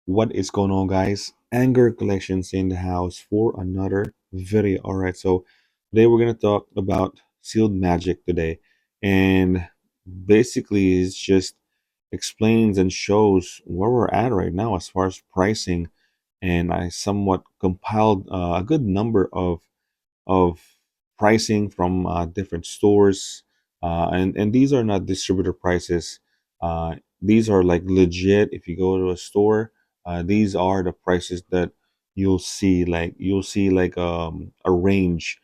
What is going on, guys? Anger collections in the house for another video. All right, so today we're gonna talk about sealed magic today, and basically it's just explains and shows where we're at right now as far as pricing. And I somewhat compiled a good number of pricing from different stores, and these are not distributor prices. These are like legit. If you go to a store, these are the prices that you'll see like a range,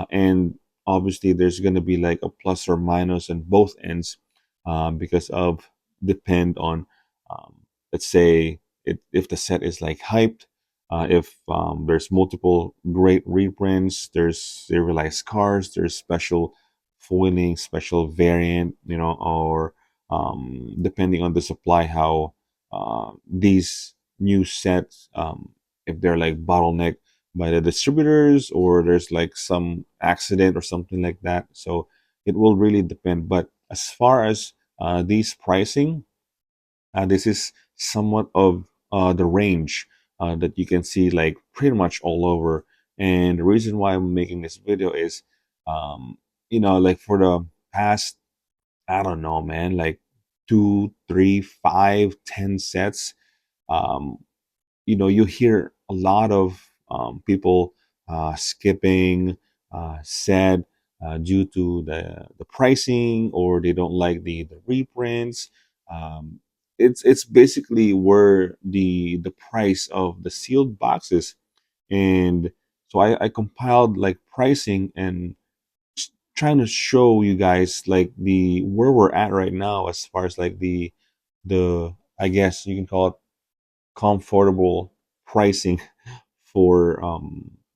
and obviously there's going to be like a plus or minus on both ends, because of depend on, um, let's say, if the set is like hyped, if there's multiple great reprints, there's serialized cars, there's special foiling, special variant, or depending on the supply, how these new sets, if they're like bottleneck by the distributors or there's like some accident or something like that. So it will really depend. But as far as these pricing, this is somewhat of the range that you can see like pretty much all over. And the reason why I'm making this video is, like for the past, I don't know, man, like two, three, five, 10 sets. Um, you hear a lot of people skipping said due to the pricing, or they don't like the reprints. um, it's basically where the price of the sealed boxes. And so I compiled like pricing and trying to show you guys like the where we're at right now as far as like the I guess you can call it comfortable pricing for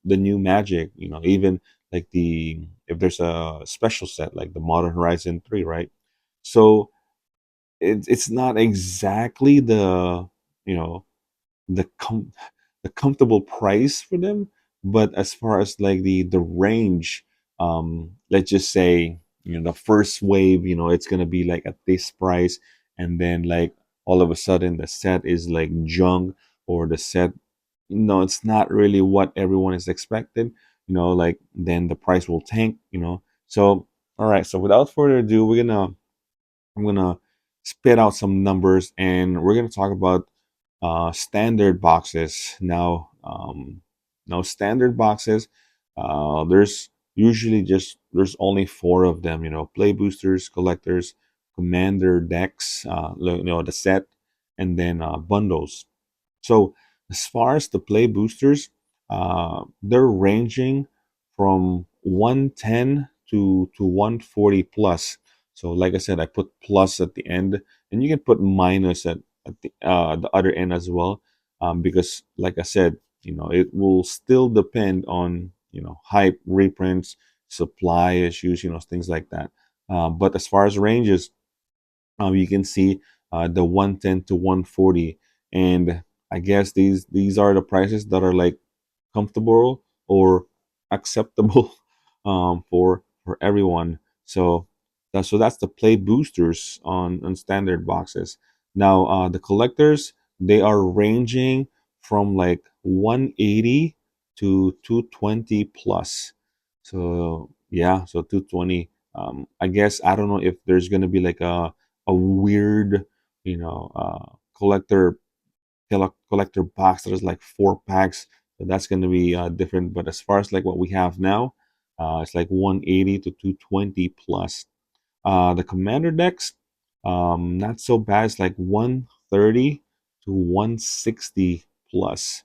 the new Magic. Even like the if there's a special set like the Modern Horizon 3, right? So it's not exactly you know the com- the comfortable price for them, but as far as like the range, let's just say, the first wave, it's gonna be like at this price, and then like all of a sudden the set is like junk, or the set, it's not really what everyone is expected, like then the price will tank. So all right, so without further ado, I'm gonna spit out some numbers, and we're gonna talk about standard boxes. Now standard boxes, there's only four of them. Play boosters, collectors, commander decks, the set, and then bundles. So as far as the play boosters, they're ranging from 110 to 140 plus. So like I said, I put plus at the end, and you can put minus at the other end as well, because like I said, it will still depend on hype, reprints, supply issues, things like that. But as far as ranges, you can see the 110 to 140, and I guess these are the prices that are like comfortable or acceptable for everyone. So that's the play boosters on standard boxes. Now the collectors, they are ranging from like 180 to 220 plus. So yeah, so 220. I guess I don't know if there's gonna be like a weird, collector collector box that is like 4 packs. So that's going to be different. But as far as like what we have now, it's like 180 to 220 plus. The commander decks, not so bad. It's like 130 to 160 plus.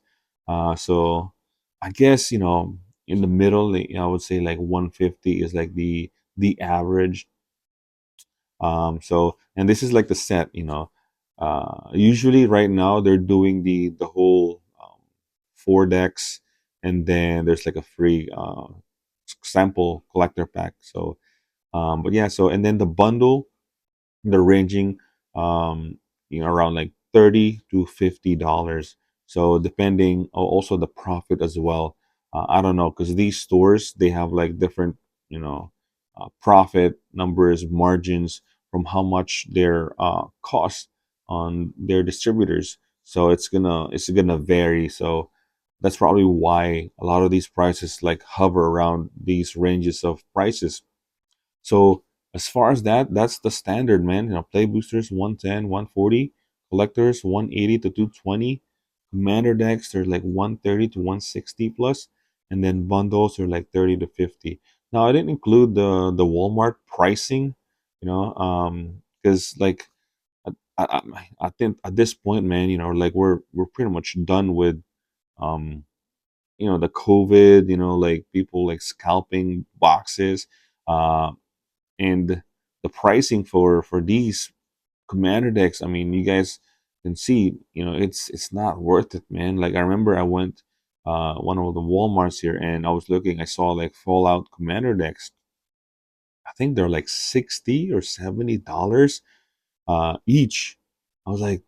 So I guess, in the middle, I would say like 150 is like the average. And this is like the set. Usually right now they're doing the whole, four decks, and then there's like a free sample collector pack. So but yeah, so and then the bundle, they're ranging, around like 30 to $50. So depending, also the profit as well. I don't know, because these stores, they have like different, profit numbers, margins from how much their cost on their distributors. so it's gonna vary. So that's probably why a lot of these prices like hover around these ranges of prices. So as far as that, that's the standard, man. Play boosters 110, 140, collectors 180 to 220, commander decks they're like 130 to 160 plus, and then bundles are like 30 to 50. Now I didn't include the Walmart pricing, because like I think at this point, man, like we're pretty much done with um the COVID, like people like scalping boxes. Uh, and the pricing for these commander decks, I mean, you guys can see, it's not worth it, man. Like I remember I went one of the Walmarts here and I was looking, I saw like Fallout commander decks. I think they're like 60 or $70 each. I was like,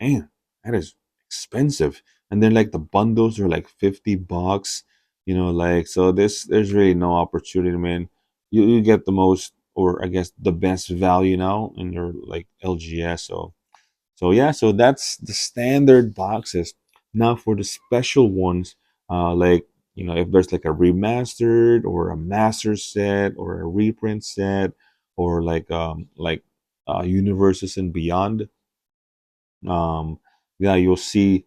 man, that is expensive. And then like the bundles are like $50, like so there's really no opportunity, man. You get the most, or I guess the best value now in your like LGS. So yeah, so that's the standard boxes. Now for the special ones, like if there's like a remastered or a master set or a reprint set or like universes and beyond, um, yeah, you'll see.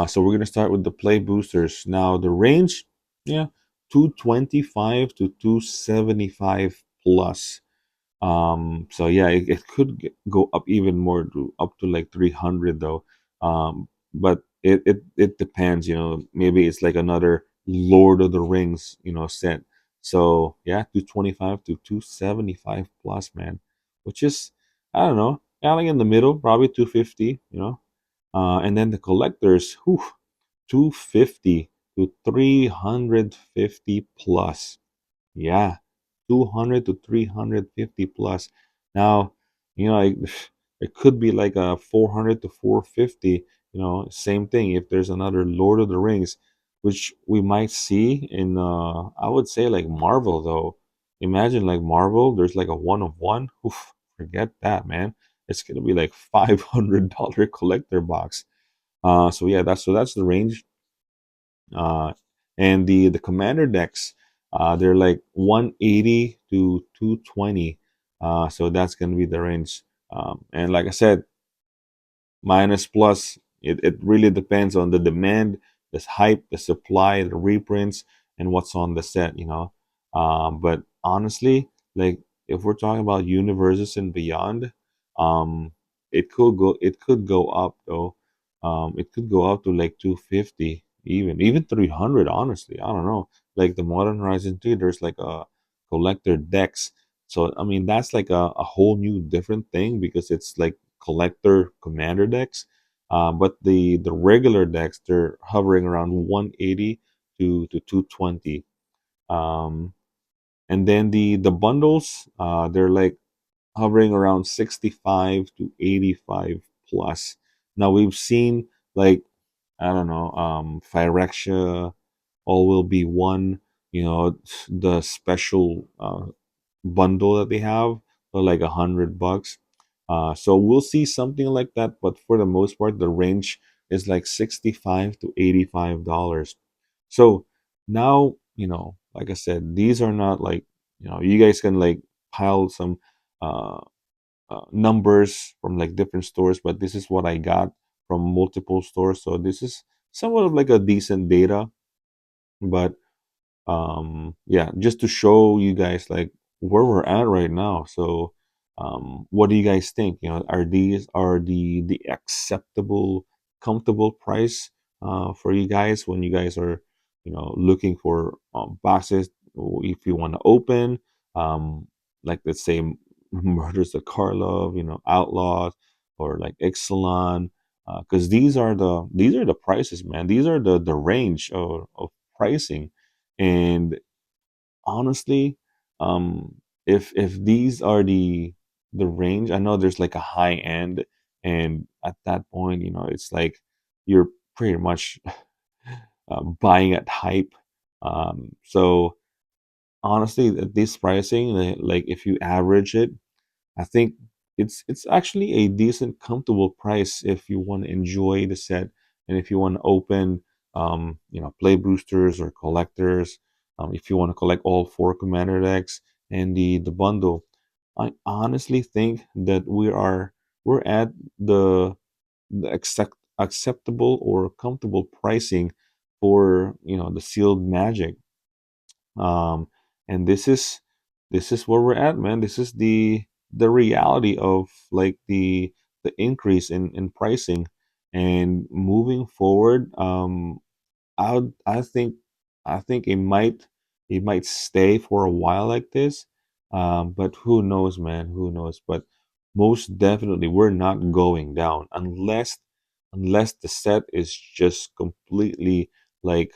So we're gonna start with the play boosters. Now the range, yeah, 225 to 275 plus. So yeah, it could go up even more to up to like 300 though. But it depends. Maybe it's like another Lord of the Rings, set. So yeah, 225 to 275 plus, man, which is, I don't know, yeah, like in the middle, probably 250. And then the collectors, whew, 250 to 350 plus. Yeah, 200 to 350 plus. Now, it, it could be like a 400 to 450, same thing if there's another Lord of the Rings, which we might see in, I would say like Marvel though. Imagine like Marvel, there's like a one of one. Oof, forget that, man. It's gonna be like $500 collector box. So that's the range. uh, and the commander decks, they're like 180 to 220. So that's gonna be the range. And like I said, minus plus, it really depends on the demand, the hype, the supply, the reprints, and what's on the set, but honestly, like if we're talking about universes and beyond, um it could go up though. It could go up to like 250, even 300, honestly. I don't know. Like the Modern Horizon 3, there's like a collector decks. So I mean that's like a whole new different thing because it's like collector commander decks. But the regular decks, they're hovering around 180 to 220. Um, and then the bundles, they're like hovering around 65 to 85 plus. Now we've seen like, I don't know, Phyrexia, All Will Be One, the special bundle that they have for like $100. So we'll see something like that, but for the most part, the range is like 65 to $85. So now, like I said, these are not like, you guys can like pile some uh, numbers from like different stores, but this is what I got from multiple stores. So this is somewhat of like a decent data, but yeah, just to show you guys like where we're at right now. So what do you guys think? Are these are the acceptable, comfortable price for you guys when you guys are looking for boxes, or if you want to open, um like let's say Murders of Karlov, Outlaws, or like Ixalan, because these are the prices, man. These are the range of pricing. And honestly, if these are the range, I know there's like a high end, and at that point, it's like you're pretty much buying at hype. So honestly, at this pricing, like if you average it, I think it's actually a decent, comfortable price if you want to enjoy the set and if you want to open, play boosters or collectors. If you want to collect all four commander decks and the bundle, I honestly think that we're at the acceptable or comfortable pricing for the sealed magic. And this is where we're at, man. This is the reality of like the increase in pricing. And moving forward, I think it might stay for a while like this. But who knows, man? Who knows? But most definitely, we're not going down unless the set is just completely like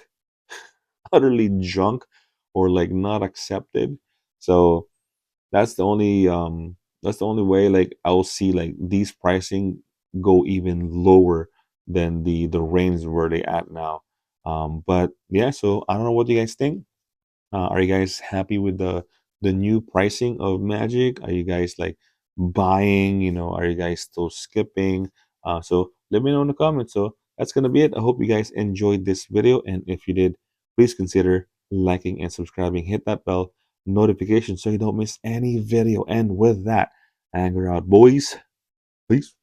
utterly junk or like not accepted. So that's the only way like I'll see like these pricing go even lower than the range where they at now. But yeah, so I don't know what you guys think. Are you guys happy with the new pricing of Magic? Are you guys like buying? Are you guys still skipping? So let me know in the comments. So that's gonna be it. I hope you guys enjoyed this video, and if you did, please consider liking and subscribing. Hit that bell notification so you don't miss any video. And with that, anger out, boys. Peace.